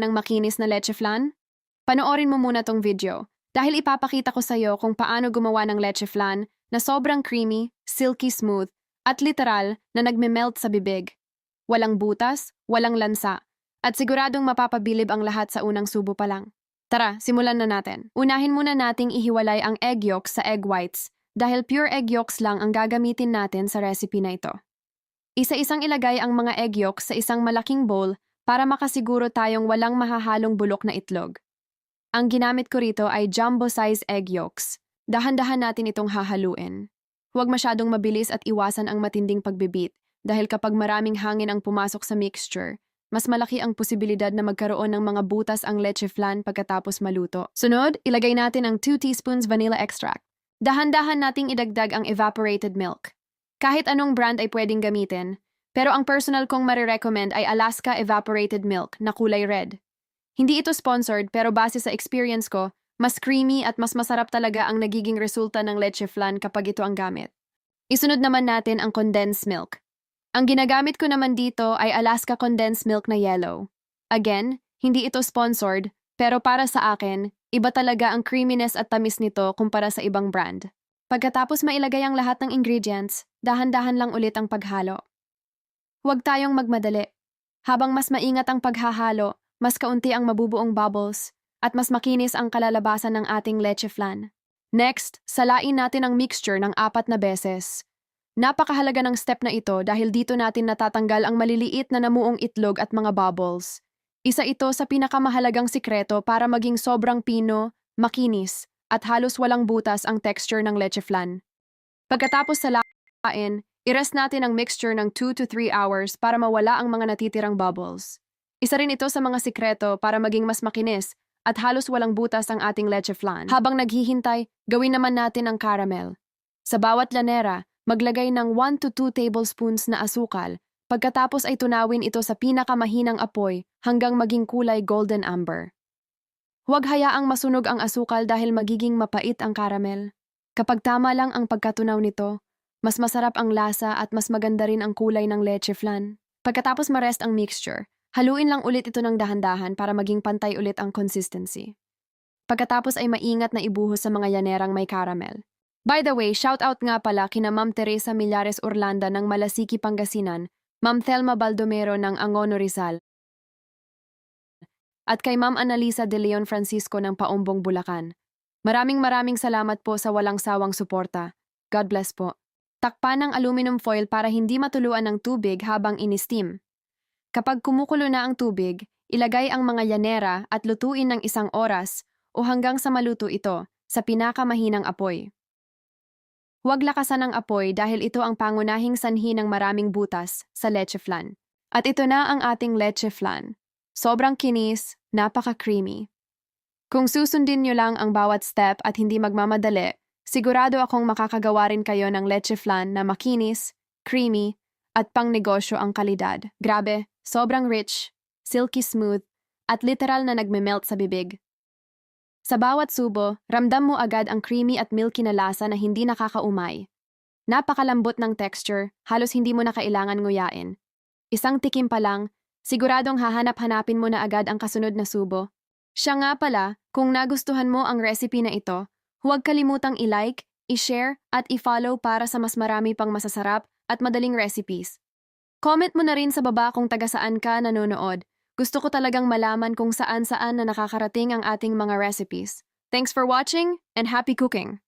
ng makinis na leche flan? Panoorin mo muna tong video dahil ipapakita ko sa'yo kung paano gumawa ng leche flan na sobrang creamy, silky smooth, at literal na nagme-melt sa bibig. Walang butas, walang lansa, at siguradong mapapabilib ang lahat sa unang subo pa lang. Tara, simulan na natin. Unahin muna nating ihiwalay ang egg yolks sa egg whites dahil pure egg yolks lang ang gagamitin natin sa recipe na ito. Isa-isang ilagay ang mga egg yolks sa isang malaking bowl para makasiguro tayong walang mahahalong bulok na itlog. Ang ginamit ko rito ay jumbo-size egg yolks. Dahan-dahan natin itong hahaluin. Huwag masyadong mabilis at iwasan ang matinding pagbibit dahil kapag maraming hangin ang pumasok sa mixture, mas malaki ang posibilidad na magkaroon ng mga butas ang leche flan pagkatapos maluto. Sunod, ilagay natin ang 2 teaspoons vanilla extract. Dahan-dahan nating idagdag ang evaporated milk. Kahit anong brand ay pwedeng gamitin, pero ang personal kong marirecommend ay Alaska Evaporated Milk na kulay red. Hindi ito sponsored pero base sa experience ko, mas creamy at mas masarap talaga ang nagiging resulta ng leche flan kapag ito ang gamit. Isunod naman natin ang condensed milk. Ang ginagamit ko naman dito ay Alaska Condensed Milk na yellow. Again, hindi ito sponsored, pero para sa akin, iba talaga ang creaminess at tamis nito kumpara sa ibang brand. Pagkatapos mailagay ang lahat ng ingredients, dahan-dahan lang ulit ang paghalo. Huwag tayong magmadali. Habang mas maingat ang paghahalo, mas kaunti ang mabubuong bubbles, at mas makinis ang kalalabasan ng ating leche flan. Next, salain natin ang mixture ng 4 na beses. Napakahalaga ng step na ito dahil dito natin natatanggal ang maliliit na namuong itlog at mga bubbles. Isa ito sa pinakamahalagang sikreto para maging sobrang pino, makinis, at halos walang butas ang texture ng leche flan. Pagkatapos salain, i-rest natin ang mixture ng 2 to 3 hours para mawala ang mga natitirang bubbles. Isa rin ito sa mga sikreto para maging mas makinis at halos walang butas ang ating leche flan. Habang naghihintay, gawin naman natin ang caramel. Sa bawat lanera, maglagay ng 1 to 2 tablespoons na asukal, pagkatapos ay tunawin ito sa pinakamahinang apoy hanggang maging kulay golden amber. Huwag hayaang masunog ang asukal dahil magiging mapait ang caramel. Kapag tama lang ang pagkatunaw nito, mas masarap ang lasa at mas maganda rin ang kulay ng leche flan. Pagkatapos ma-rest ang mixture, haluin lang ulit ito ng dahan-dahan para maging pantay ulit ang consistency. Pagkatapos ay maingat na ibuhos sa mga yanerang may caramel. By the way, shout out nga pala kina Ma'am Teresa Millares Orlanda ng Malasiki, Pangasinan, Ma'am Thelma Baldomero ng Angono, Rizal, at kay Ma'am Analisa de Leon Francisco ng Paumbong, Bulacan. Maraming salamat po sa walang sawang suporta. God bless po. Takpan ng aluminum foil para hindi matuluan ng tubig habang ini-steam. Kapag kumukulo na ang tubig, ilagay ang mga yanera at lutuin ng 1 oras o hanggang sa maluto ito sa pinakamahinang apoy. Huwag lakasan ang apoy dahil ito ang pangunahing sanhi ng maraming butas sa leche flan. At ito na ang ating leche flan. Sobrang kinis, napaka-creamy. Kung susundin nyo lang ang bawat step at hindi magmamadali, sigurado akong makakagawa rin kayo ng leche flan na makinis, creamy, at pang-negosyo ang kalidad. Grabe, sobrang rich, silky smooth, at literal na nagme-melt sa bibig. Sa bawat subo, ramdam mo agad ang creamy at milky na lasa na hindi nakakaumay. Napakalambot ng texture, halos hindi mo na kailangan nguyain. Isang tikim pa lang, siguradong hahanap-hanapin mo na agad ang kasunod na subo. Siya nga pala, kung nagustuhan mo ang recipe na ito, huwag kalimutang i-like, i-share, at i-follow para sa mas marami pang masasarap at madaling recipes. Comment mo na rin sa baba kung taga saan ka nanonood. Gusto ko talagang malaman kung saan-saan na nakakarating ang ating mga recipes. Thanks for watching and happy cooking!